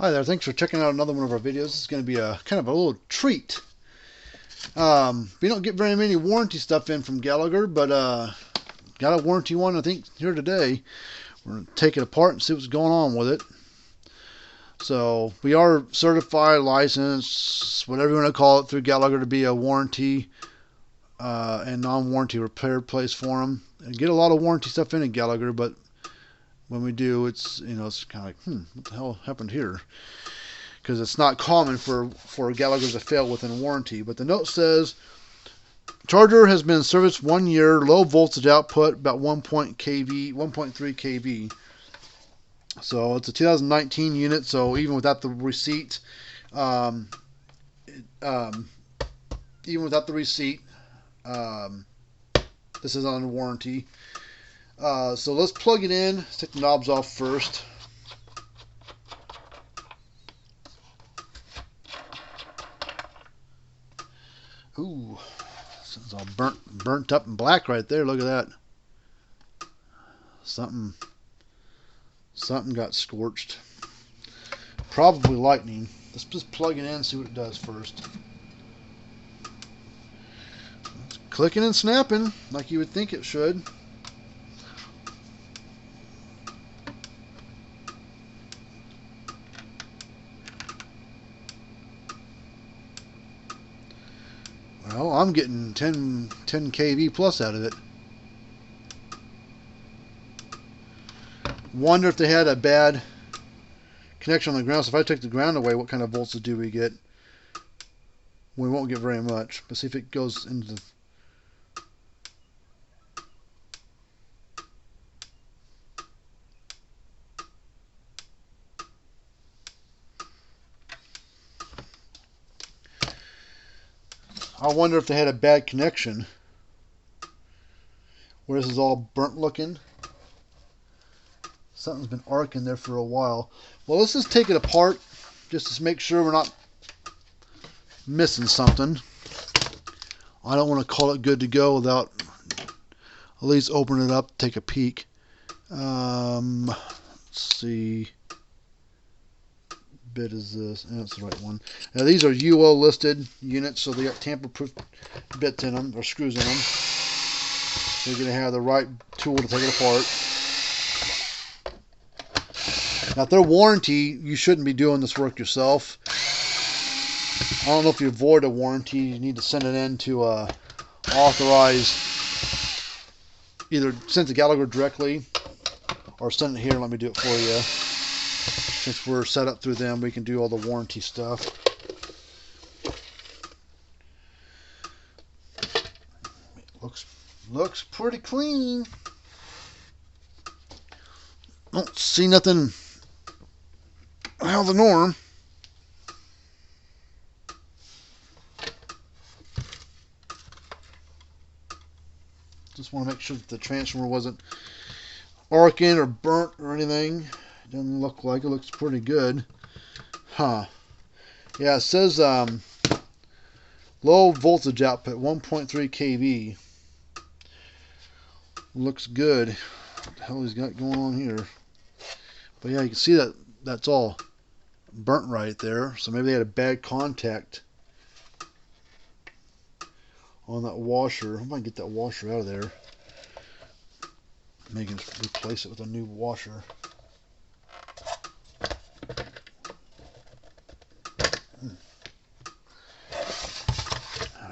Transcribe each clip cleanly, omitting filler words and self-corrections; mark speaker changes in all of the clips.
Speaker 1: Hi there, thanks for checking out another one of our videos. This is going to be a kind of a little treat. We don't get very many warranty stuff in from Gallagher, but got a warranty one I think here today. We're going to take it apart and see what's going on with it. So we are certified, licensed, whatever you want to call it, through Gallagher to be a warranty and non-warranty repair place for them. And get a lot of warranty stuff in at Gallagher, but when we do, it's it's kind of like, what the hell happened here? Because it's not common for Gallagher to fail within warranty. But the note says, charger has been serviced 1 year, low voltage output, about 1.3 kV. So it's a 2019 unit, so even without the receipt, this is on warranty. So let's plug it in. Let's take the knobs off first. Ooh, this is all burnt up and black right there. Look at that. Something got scorched. Probably lightning. Let's just plug it in and see what it does first. It's clicking and snapping like you would think it should. Well, I'm getting 10 kV plus out of it. Wonder if they had a bad connection on the ground. So if I take the ground away, what kind of voltage do we get? We won't get very much. But see if it goes into the... I wonder if they had a bad connection where this is all burnt looking. Something's been arcing there for a while. Well, let's just take it apart just to make sure we're not missing something. I don't want to call it good to go without at least opening it up, take a peek. Let's see. Bit is this? That's the right one. Now these are UL listed units, so they got tamper-proof bits in them or screws in them. You're going to have the right tool to take it apart. Now, if they're warranty, you shouldn't be doing this work yourself. I don't know if you avoid a warranty, you need to send it in to authorized, either send it to Gallagher directly or send it here and let me do it for you. Since we're set up through them, we can do all the warranty stuff. Looks pretty clean. Don't see nothing out of the norm. Just want to make sure that the transformer wasn't arcing or burnt or anything. Doesn't look like it. Looks pretty good. Huh. Yeah, it says low voltage output, 1.3 kV. Looks good. What the hell he's got going on here? But yeah, you can see that that's all burnt right there. So maybe they had a bad contact on that washer. I might get that washer out of there. Maybe replace it with a new washer.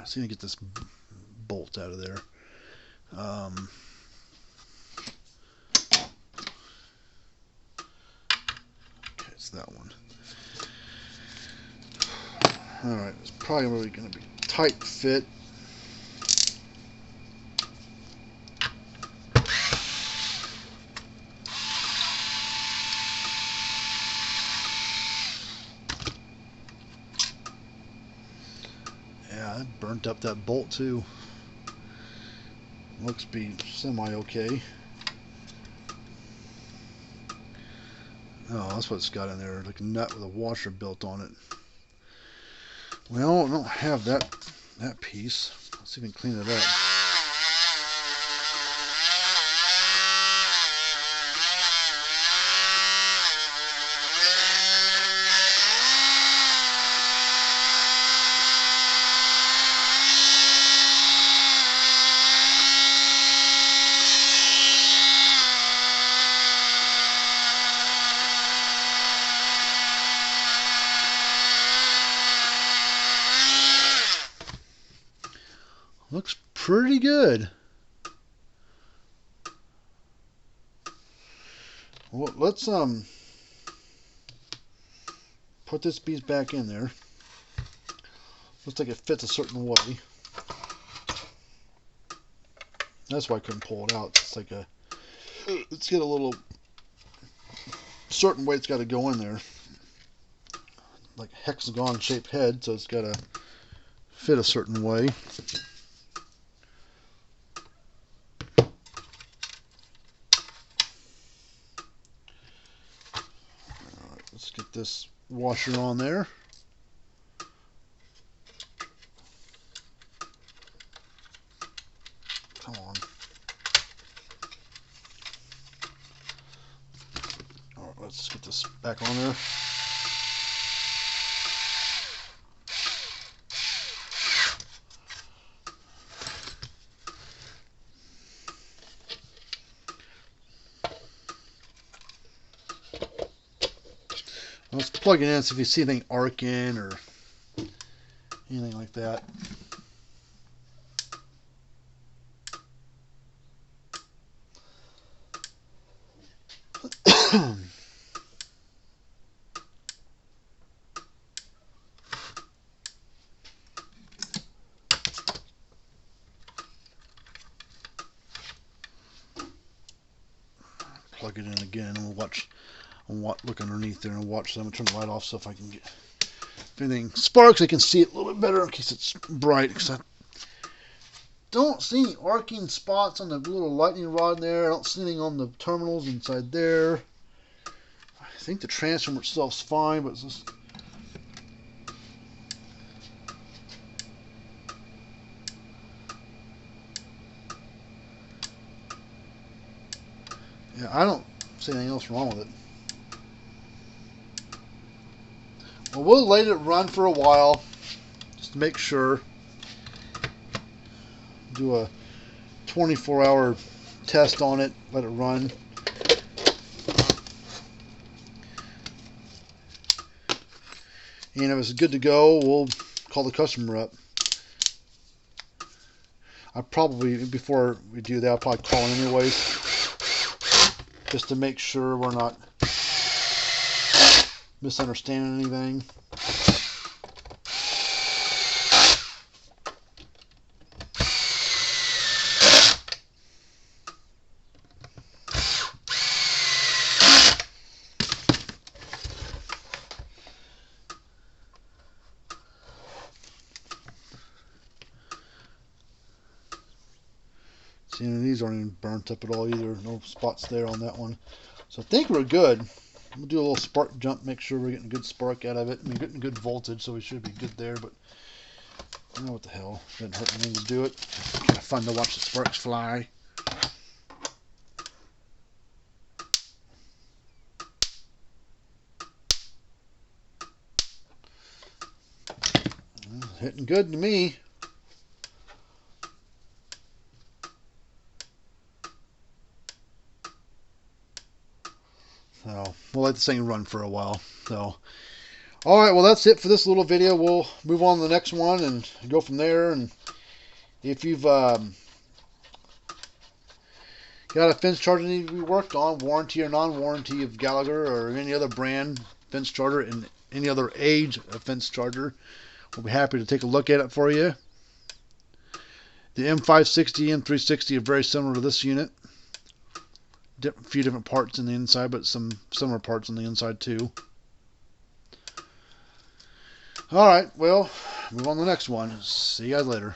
Speaker 1: So I'm gonna get this bolt out of there. Okay, it's that one. Alright, it's probably really gonna be tight fit. Yeah, it burnt up that bolt too. Looks to be semi-okay. Oh, that's what it's got in there, like a nut with a washer built on it. Well, I don't have that piece. Let's see if we can clean it up. Looks pretty good. Well, let's put this piece back in there. Looks like it fits a certain way. That's why I couldn't pull it out. It's like a, let's get a little certain way it's got to go in there. Like a hexagon shaped head, so it's got to fit a certain way. Alright, let's get this washer on there. Come on. Alright, let's get this back on there. Let's plug it in, see if you see anything arcing or anything like that. Plug it in again, and we'll watch. Look underneath there and watch them. I'm gonna turn the light off so if I can get, if anything sparks, I can see it a little bit better in case it's bright. Because I don't see any arcing spots on the little lightning rod there. I don't see anything on the terminals inside there. I think the transformer itself's fine, but it's just, yeah, I don't see anything else wrong with it. Well, we'll let it run for a while, just to make sure. Do a 24-hour test on it, let it run. And if it's good to go, we'll call the customer up. I probably, before we do that, I'll probably call him anyways, just to make sure we're not misunderstanding anything. See, these aren't even burnt up at all either. No spots there on that one. So I think we're good. We'll do a little spark jump, make sure we're getting a good spark out of it. We're getting good voltage, so we should be good there, but I don't know what the hell. Doesn't hurt anything to do it. Kind of fun to watch the sparks fly. Hitting good to me. So we'll let this thing run for a while. So, all right, well, that's it for this little video. We'll move on to the next one and go from there. And if you've got a fence charger that needs to be worked on, warranty or non-warranty of Gallagher or any other brand fence charger and any other age of fence charger, we'll be happy to take a look at it for you. The M560 and 360 are very similar to this unit. A few different parts in the inside, but some similar parts on the inside too. Alright, well, move on to the next one. See you guys later.